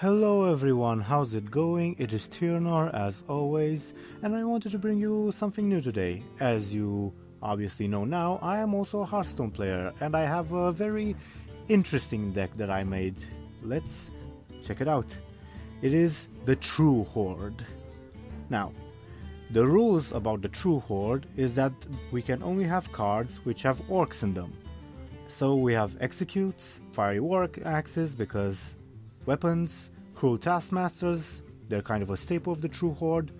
Hello everyone, how's it going? It is Tyrnor as always, and I wanted to bring you something new today. As you obviously know now, I am also a Hearthstone player, and I have a very interesting deck that I made. Let's check it out. It is the True Horde. Now, the rules about the True Horde is that we can only have cards which have orcs in them. So we have Executes, Fiery War Axes because weapons, Cruel Taskmasters, they're kind of a staple of the True Horde.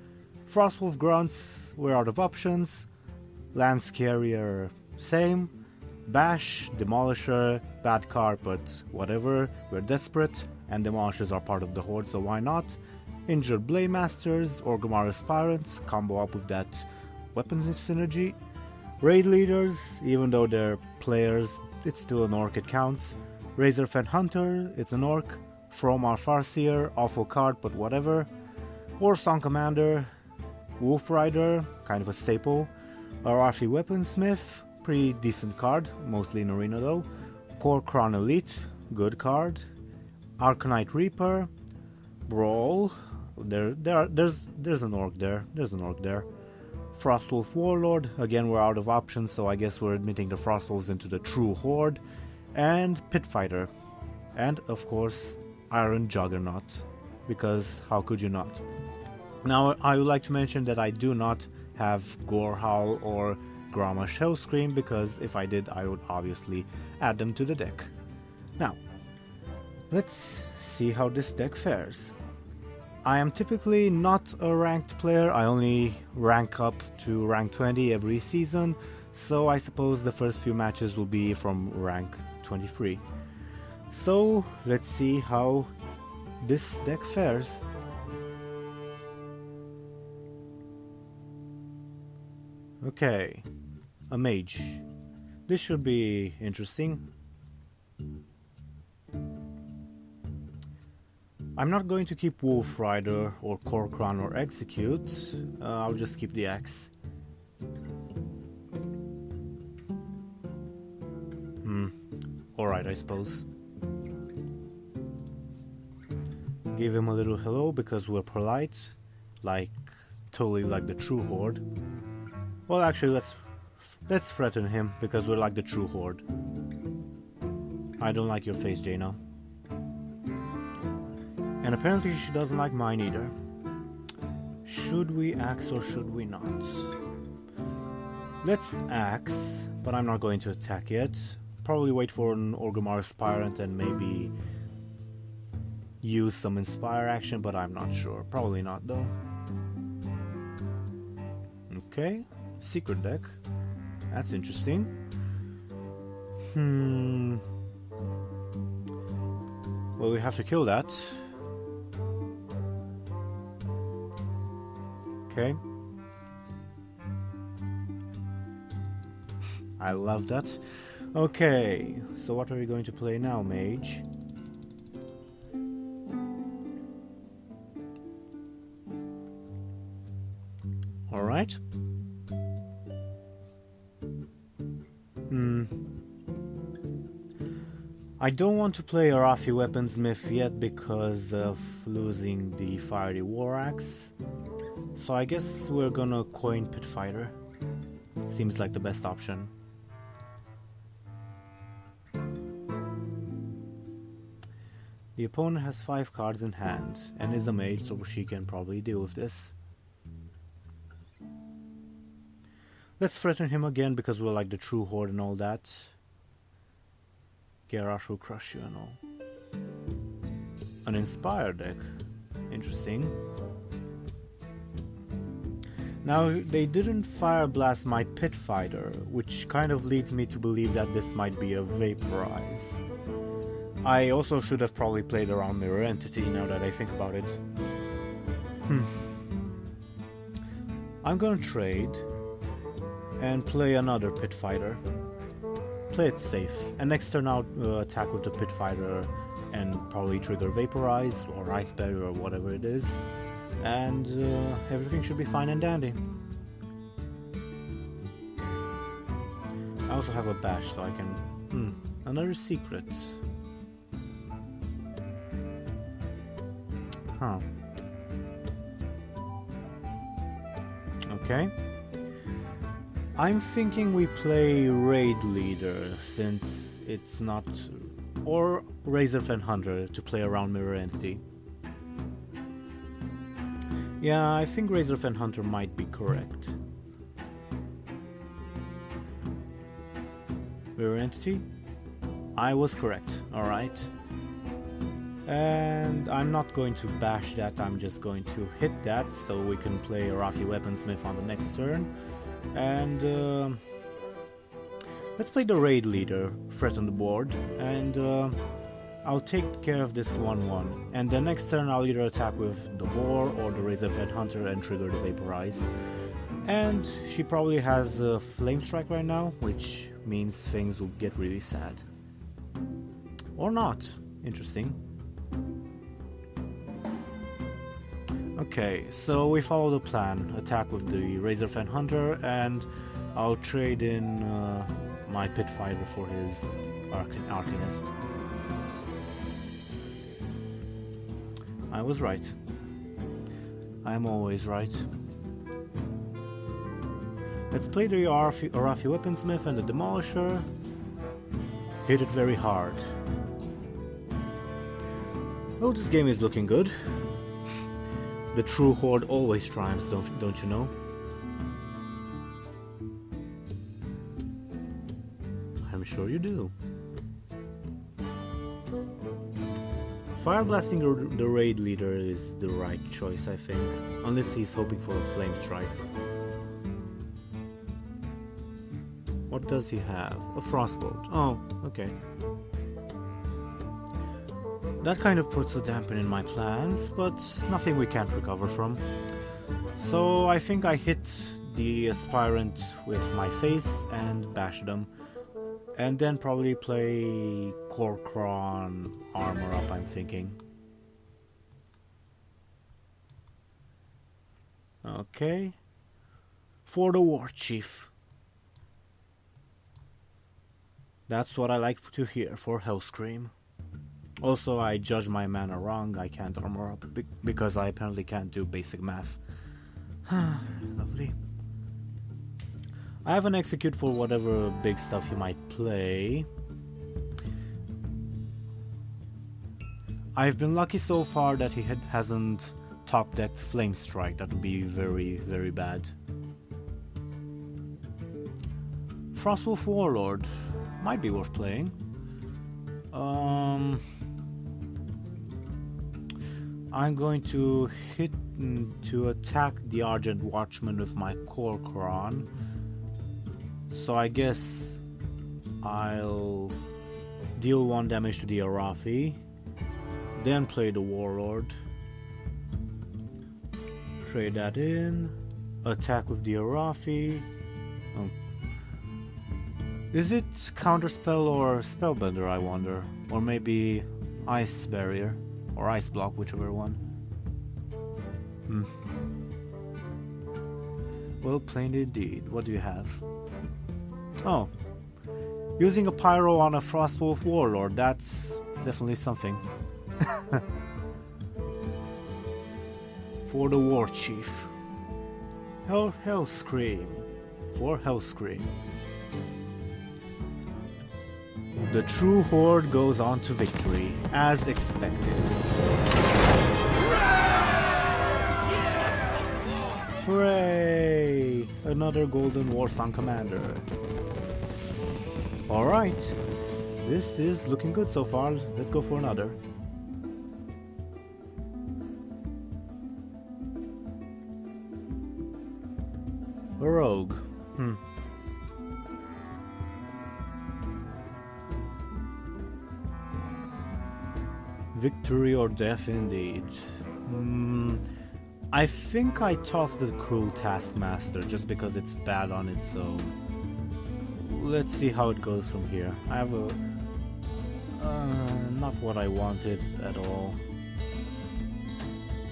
Frostwolf Grunts, we're out of options. Lance Carrier, same. Bash, Demolisher, bad card but whatever, we're desperate, and Demolishers are part of the Horde, so why not? Injured Blade Masters, Orgrimmar Aspirants, combo up with that weapons synergy. Raid Leaders, even though they're players, it's still an orc, it counts. Razorfen Hunter, it's an orc. Fromar Farseer, awful card but whatever. Warsong Commander, Wolf Rider, kind of a staple. Arathi Weaponsmith, pretty decent card, mostly in Arena though. Kor'kron Elite, good card. Arcanite Reaper, Brawl, there's an orc there, Frostwolf Warlord, again we're out of options, so I guess we're admitting the Frostwolves into the True Horde. And Pit Fighter, and of course Iron Juggernaut, because how could you not? Now I would like to mention that I do not have Gorehowl or Grommash Hellscream, because if I did I would obviously add them to the deck. Now, let's see how this deck fares. I am typically not a ranked player, I only rank up to rank 20 every season, so I suppose the first few matches will be from rank 23. So let's see how this deck fares. Okay, a mage. This should be interesting. I'm not going to keep Wolf Rider or Kor'kron or Execute, I'll just keep the axe. Alright, I suppose. Give him a little hello because we're polite, totally like the True Horde. Well, actually, let's threaten him because we're like the True Horde. I don't like your face, Jaina. And apparently she doesn't like mine either. Should we axe or should we not? Let's axe, but I'm not going to attack yet. Probably wait for an Orgrimmar Aspirant and maybe use some Inspire action, but I'm not sure. Probably not though. Okay, secret deck. That's interesting. Well, we have to kill that. Okay. I love that. Okay, so what are we going to play now, Mage? Alright. I don't want to play Arathi Weaponsmith yet because of losing the Fiery War Axe. So I guess we're gonna coin Pit Fighter. Seems like the best option. The opponent has 5 cards in hand and is a mage, so she can probably deal with this. Let's threaten him again because we're like the True Horde and all that. Garrosh will crush you and all. An Inspire deck. Interesting. Now, they didn't Fire Blast my Pit Fighter, which kind of leads me to believe that this might be a Vaporize. I also should have probably played around Mirror Entity now that I think about it. I'm gonna trade and play another Pit Fighter. Play it safe, and next turn out attack with the Pit Fighter and probably trigger Vaporize or Ice Barrier or whatever it is, and everything should be fine and dandy. I also have a Bash, so I can... another secret. Huh. Okay. I'm thinking we play Raid Leader, since it's not... or Razorfen Hunter to play around Mirror Entity. Yeah, I think Razorfen Hunter might be correct. Mirror Entity? I was correct, alright. And I'm not going to bash that, I'm just going to hit that so we can play Arathi Weaponsmith on the next turn. And let's play the Raid Leader, threat on the board, and I'll take care of this 1-1. And the next turn I'll either attack with the Boar or the Razorfed Hunter and trigger the Vaporize. And she probably has a Flame Strike right now, which means things will get really sad. Or not. Interesting. Okay, so we follow the plan. Attack with the Razorfen Hunter, and I'll trade in my Pit Fighter for his Arcanist. I was right. I'm always right. Let's play the Arathi Weaponsmith and the Demolisher. Hit it very hard. Oh, this game is looking good. The True Horde always triumphs, don't you know? I'm sure you do. Fire blasting the Raid Leader is the right choice, I think. Unless he's hoping for a Flame Strike. What does he have? A Frostbolt. Oh, okay. That kind of puts a dampen in my plans, but nothing we can't recover from. So I think I hit the Aspirant with my face and bash them. And then probably play Kor'kron armor up, I'm thinking. Okay. For the War Chief. That's what I like to hear for Hellscream. Also, I judge my mana wrong. I can't armor up because I apparently can't do basic math. Lovely. I have an execute for whatever big stuff he might play. I've been lucky so far that he hasn't top decked Flame Strike. That would be very, very bad. Frostwolf Warlord might be worth playing. I'm going to hit to attack the Argent Watchman with my Kor'kron. So I guess I'll deal 1 damage to the Arathi, then play the Warlord, trade that in, attack with the Arathi. Oh. Is it Counterspell or Spellbender, I wonder? Or maybe Ice Barrier or Ice Block, whichever one. Well played indeed. What do you have? Oh, using a Pyro on a Frostwolf Warlord, that's definitely something. For the War Chief. Hellscream. For Hellscream. The True Horde goes on to victory, as expected. Hooray! Another Golden Warsong Commander. Alright, this is looking good so far. Let's go for another. A rogue. Victory or death indeed. I think I tossed the Cruel Taskmaster just because it's bad on its own. Let's see how it goes from here. I have a... not what I wanted at all.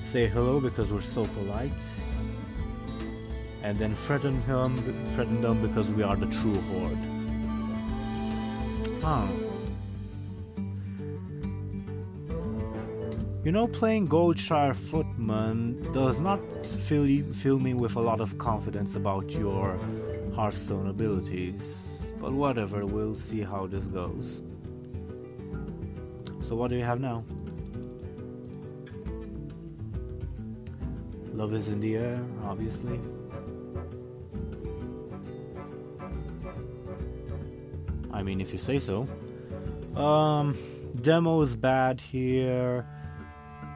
Say hello because we're so polite. And then threaten them because we are the True Horde. You know, playing Goldshire Footman does not fill me with a lot of confidence about your Hearthstone abilities. But whatever, we'll see how this goes. So what do you have now? Love is in the air, obviously. I mean, if you say so. Demo is bad here.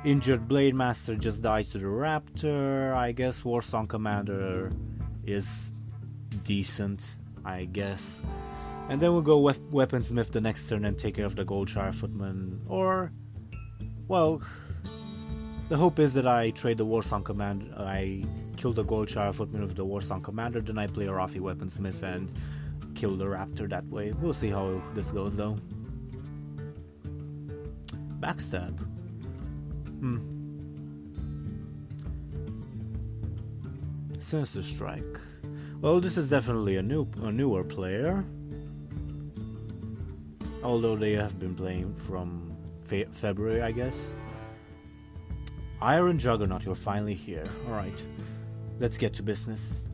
Injured Blade Master just dies to the Raptor. I guess Warsong Commander is decent, I guess. And then we'll go Weaponsmith the next turn and take care of the Goldshire Footman. Or, well, the hope is that I trade the Warsong Commander. I kill the Goldshire Footman with the Warsong Commander, then I play a Rafi Weaponsmith and kill the Raptor that way. We'll see how this goes though. Backstab. Sinister Strike. Well, this is definitely a newer player. Although they have been playing from February, I guess. Iron Juggernaut, you're finally here. Alright, let's get to business.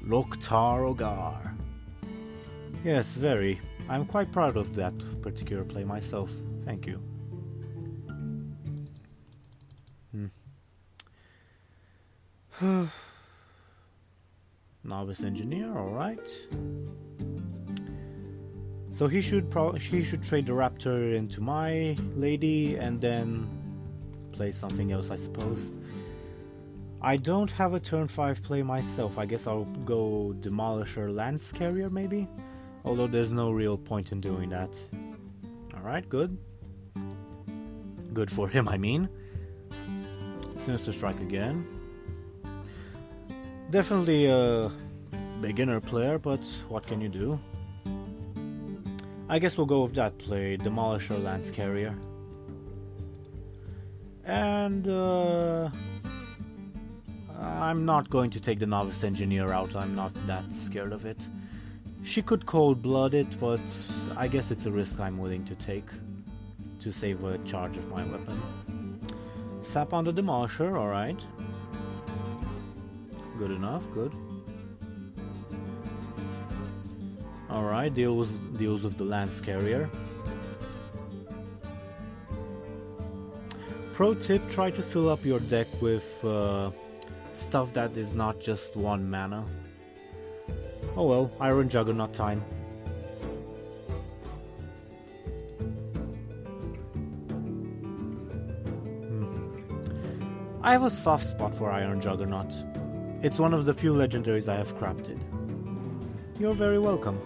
Loktar Ogar. Yes, very. I'm quite proud of that particular play myself. Thank you. Novice Engineer, alright. So he should trade the Raptor into my lady and then play something else, I suppose. I don't have a turn 5 play myself. I guess I'll go Demolisher Lance Carrier maybe? Although there's no real point in doing that. Alright, good. Good for him, I mean. Sinister Strike again. Definitely a beginner player, but what can you do? I guess we'll go with that play, Demolisher Lance Carrier. And I'm not going to take the Novice Engineer out, I'm not that scared of it. She could cold blood it, but I guess it's a risk I'm willing to take to save a charge of my weapon. Sap on the Demolisher, alright. Good enough, good. Alright, deals with the Lance Carrier. Pro tip, try to fill up your deck with stuff that is not just 1 mana. Oh well, Iron Juggernaut time. I have a soft spot for Iron Juggernaut. It's one of the few legendaries I have crafted. You're very welcome.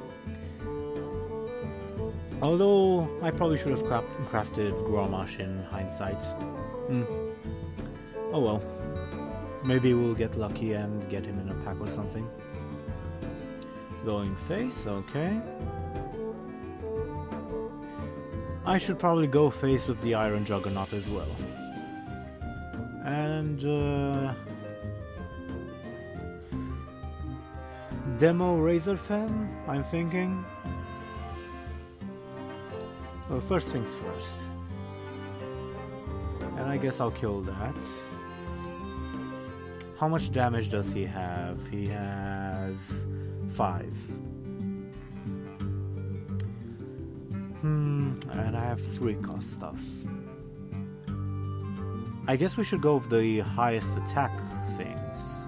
Although, I probably should have crafted Grommash in hindsight. Oh well. Maybe we'll get lucky and get him in a pack or something. Going face, okay. I should probably go face with the Iron Juggernaut as well. And Demo Razorfen, I'm thinking. Well, first things first. And I guess I'll kill that. How much damage does he have? He has 5. And I have 3 cost stuff. I guess we should go with the highest attack things.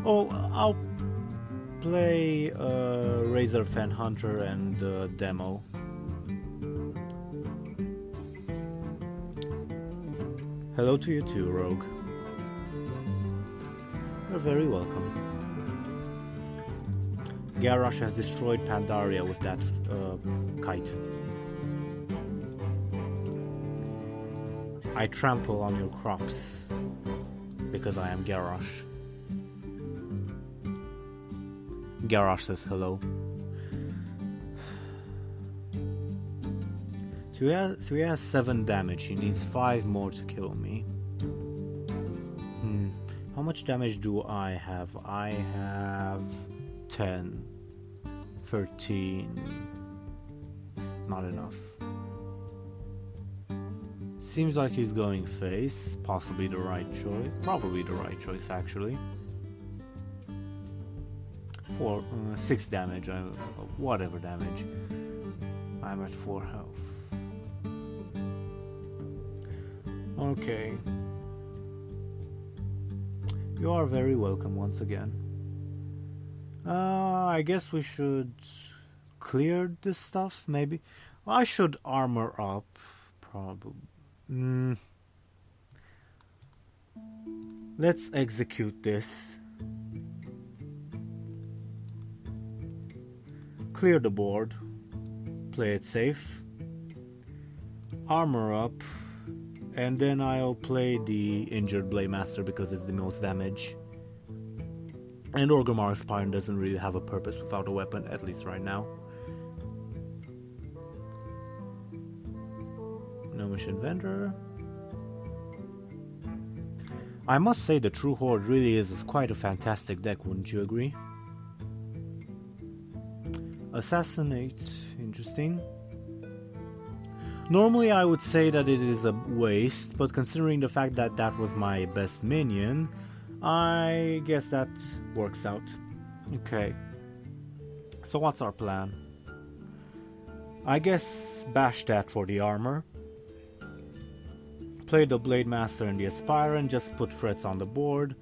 Oh, I'll play Razorfen Hunter and Demo. Hello to you too, Rogue. You're very welcome. Garrosh has destroyed Pandaria with that kite. I trample on your crops because I am Garrosh. Garrosh says hello. So he has 7 damage. He needs 5 more to kill me. How much damage do I have? I have 10, 13. Not enough. Seems like he's going face, possibly the right choice, probably the right choice actually. 6 damage, whatever damage. I'm at 4 health. Okay. You are very welcome once again. I guess we should clear this stuff, maybe. I should armor up, probably. Let's execute this. Clear the board. Play it safe. Armor up. And then I'll play the Injured Blademaster because it's the most damage. And Orgrimmar's Spine doesn't really have a purpose without a weapon, at least right now. Gnomish Inventor. I must say the True Horde really is quite a fantastic deck, wouldn't you agree? Assassinate, interesting. Normally I would say that it is a waste, but considering the fact that that was my best minion, I guess that works out. Okay. So what's our plan? I guess bash that for the armor. Play the Blademaster and the Aspirant, just put threats on the board.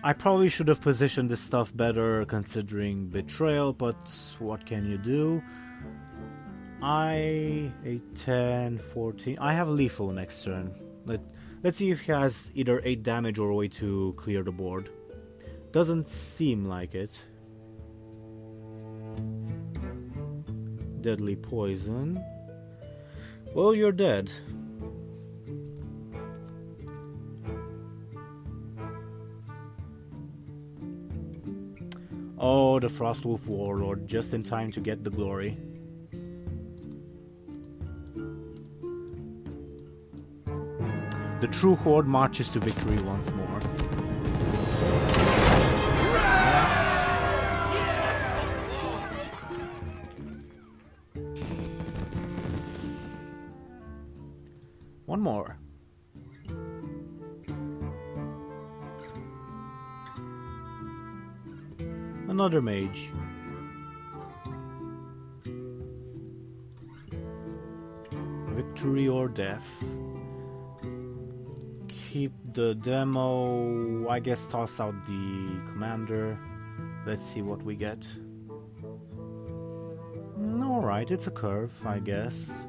I probably should have positioned this stuff better considering Betrayal, but what can you do? 8, 10, 14. I have lethal next turn. Let's see if he has either 8 damage or a way to clear the board. Doesn't seem like it. Deadly Poison. Well, you're dead. Oh, the Frostwolf Warlord, just in time to get the glory. The True Horde marches to victory once more. One more. Another mage. Victory or death. Keep the demo. I guess toss out the commander. Let's see what we get. Alright, it's a curve, I guess.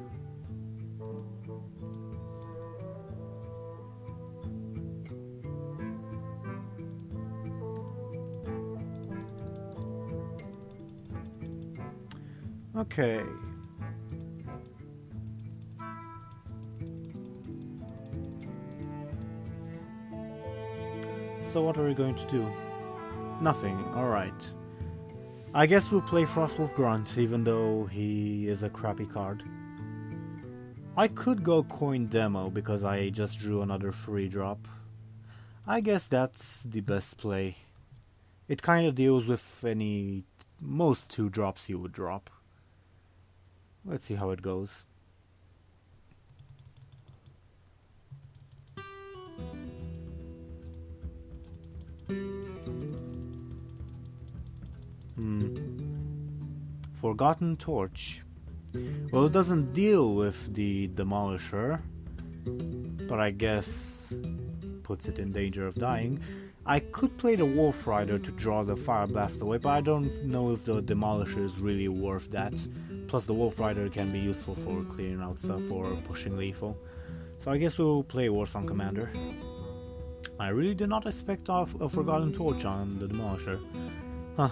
Okay. So what are we going to do? Nothing, alright. I guess we'll play Frostwolf Grunt, even though he is a crappy card. I could go Coin Demo, because I just drew another free drop. I guess that's the best play. It kinda deals with most 2 drops you would drop. Let's see how it goes. Forgotten Torch. Well, it doesn't deal with the Demolisher, but I guess puts it in danger of dying. I could play the Wolf Rider to draw the Fire Blast away, but I don't know if the Demolisher is really worth that. Plus the Wolf Rider can be useful for clearing out stuff or pushing lethal. So I guess we'll play Warsong Commander. I really did not expect a Forgotten Torch on the Demolisher. Huh.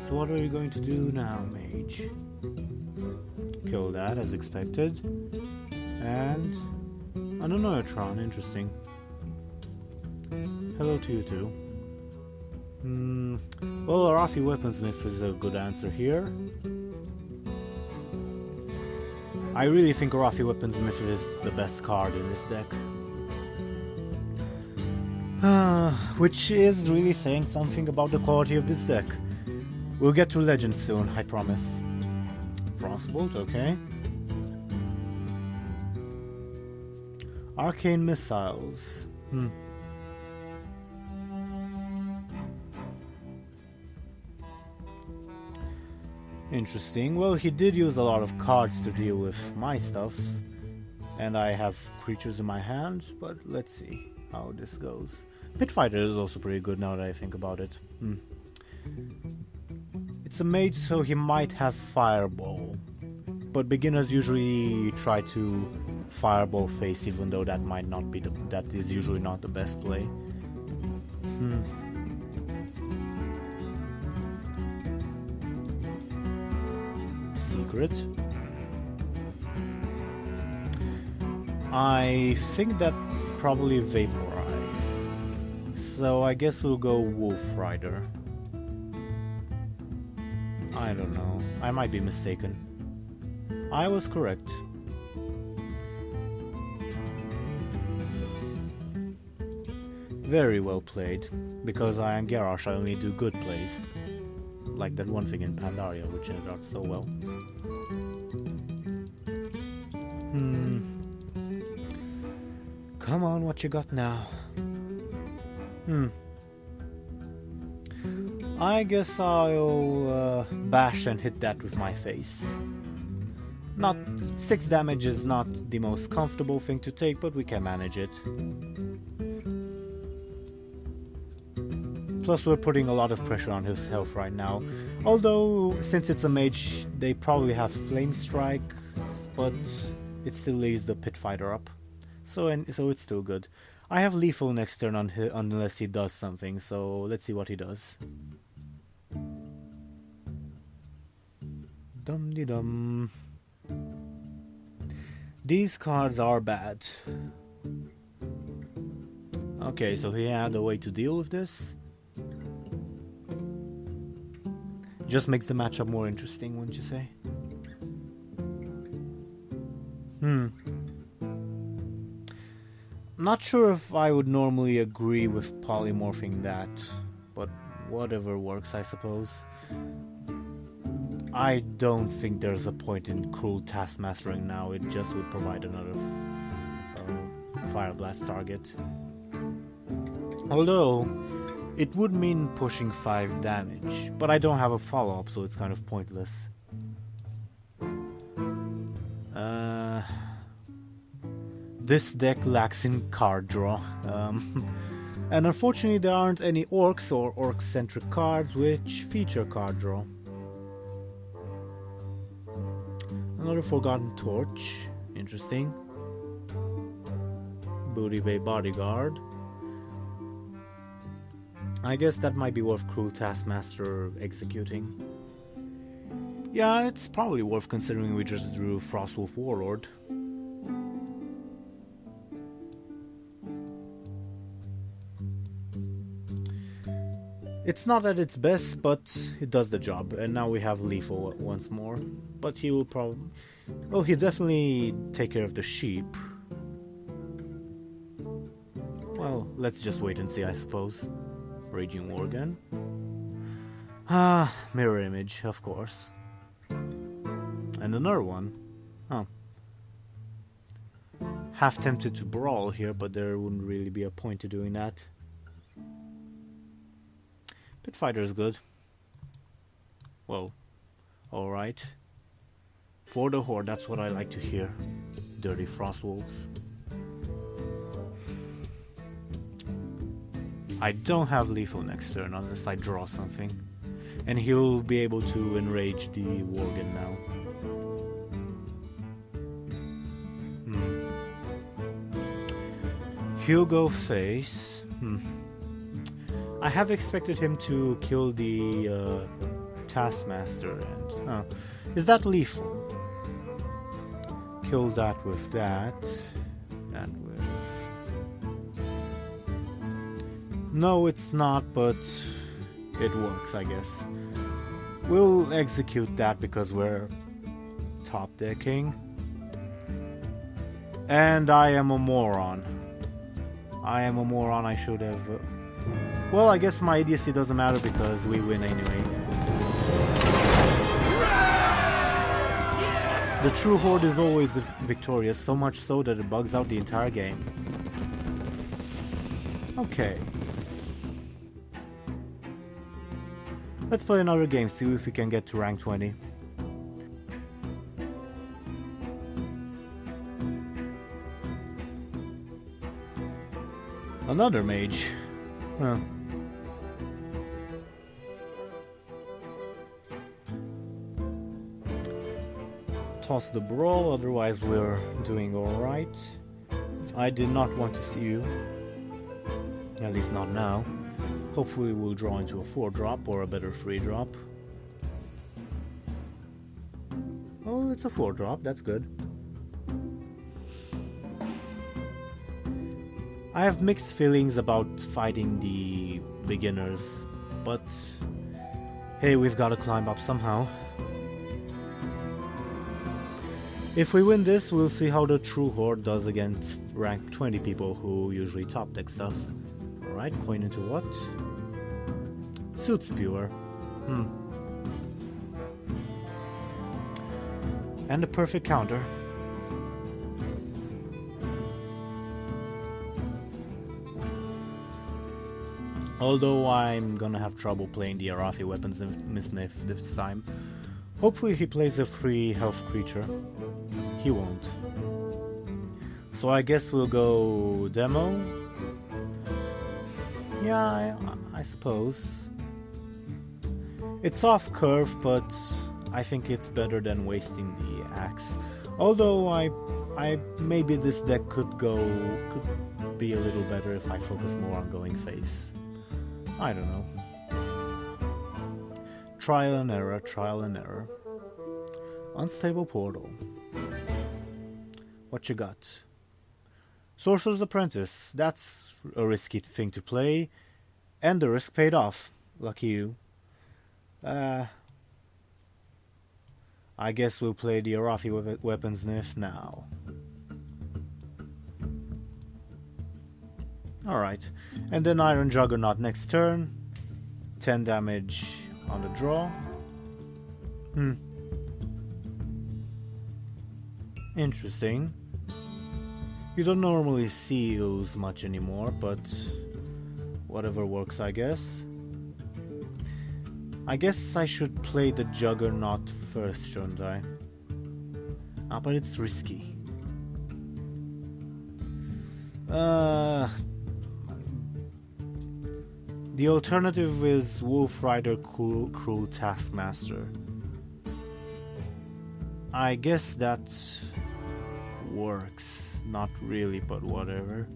So what are you going to do now, Mage? Kill that as expected. And an Neutron, interesting. Hello to you too. Well, Arathi Weaponsmith is a good answer here. I really think Arathi Weaponsmith is the best card in this deck. Which is really saying something about the quality of this deck. We'll get to Legend soon, I promise. Frostbolt, okay. Arcane Missiles. Interesting. Well, he did use a lot of cards to deal with my stuff. And I have creatures in my hand, but let's see how this goes. Pit Fighter is also pretty good now that I think about it. It's a mage, so he might have Fireball. But beginners usually try to Fireball face, even though that might not be that is usually not the best play. Secret. I think that's probably Vaporize. So I guess we'll go Wolf Rider. I don't know. I might be mistaken. I was correct. Very well played. Because I am Garrosh, I only do good plays. Like that one thing in Pandaria, which ended out so well. Come on, what you got now? I guess I'll bash and hit that with my face. Not 6 damage is not the most comfortable thing to take, but we can manage it. Plus we're putting a lot of pressure on his health right now. Although, since it's a mage, they probably have Flame Strike, but it still leaves the Pit Fighter up. So it's still good. I have lethal next turn on unless he does something, so let's see what he does. Dum-de-dum. These cards are bad. Okay, so he had a way to deal with this. Just makes the matchup more interesting, wouldn't you say? Not sure if I would normally agree with polymorphing that, but whatever works, I suppose. I don't think there's a point in Cruel Taskmastering now, it just would provide another Fire Blast target. Although, it would mean pushing 5 damage, but I don't have a follow-up, so it's kind of pointless. This deck lacks in card draw. And unfortunately there aren't any orcs or orc-centric cards which feature card draw. Another Forgotten Torch. Interesting. Booty Bay Bodyguard. I guess that might be worth Cruel Taskmaster executing. Yeah, it's probably worth considering we just drew Frostwolf Warlord. It's not at its best, but it does the job, and now we have lethal once more. But he will probably... well, he'll definitely take care of the sheep. Well, let's just wait and see, I suppose. Raging Worgen. Mirror Image, of course. And another one. Half tempted to brawl here, but there wouldn't really be a point to doing that. Pit Fighter is good. Well, alright. For the Horde, that's what I like to hear. Dirty Frostwolves. I don't have lethal next turn unless I draw something. And he'll be able to enrage the Worgen now. He'll go face. I have expected him to kill the Taskmaster and... is that lethal? Kill that with that. And with... no, it's not, but it works, I guess. We'll execute that because we're top decking. And I am a moron. I am a moron, I should have... Well, I guess my idiocy doesn't matter because we win anyway. The True Horde is always victorious, so much so that it bugs out the entire game. Okay. Let's play another game, see if we can get to rank 20. Another mage. Huh. Toss the brawl, otherwise we're doing alright. I did not want to see you. At least not now. Hopefully we'll draw into a 4-drop or a better 3-drop. Oh, it's a 4-drop, that's good. I have mixed feelings about fighting the beginners, but hey, we've got to climb up somehow. If we win this, we'll see how the True Horde does against rank 20 people who usually top deck stuff. Alright, coin into what? Suit Spewer. And a perfect counter. Although I'm gonna have trouble playing the Arathi weapons Smith this time. Hopefully he plays a free health creature. He won't. So I guess we'll go demo? Yeah, I suppose. It's off curve, but I think it's better than wasting the axe. Although I maybe this deck could be a little better if I focus more on going face. I don't know. Trial and error, trial and error. Unstable portal. What you got? Sorcerer's Apprentice. That's a risky thing to play. And the risk paid off. Lucky you. I guess we'll play the Arathi weapons Nif now. Alright. And then Iron Juggernaut next turn. 10 damage on the draw. Interesting. You don't normally see those much anymore, but whatever works, I guess. I guess I should play the Juggernaut first, shouldn't I? Ah, but it's risky. The alternative is Wolf Rider Cruel Taskmaster. I guess that works. Not really, but whatever.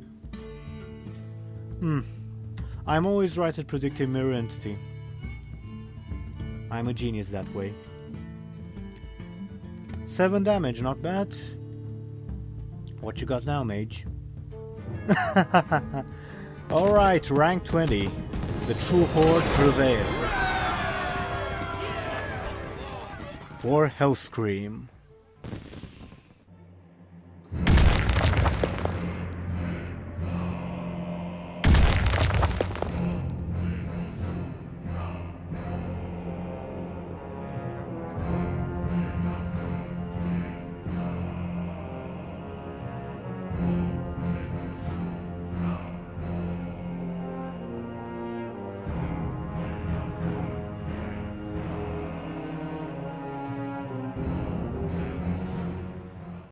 I'm always right at predicting Mirror Entity. I'm a genius that way. 7 damage, not bad. What you got now, Mage? Alright, rank 20. The True Horde prevails. For Hellscream.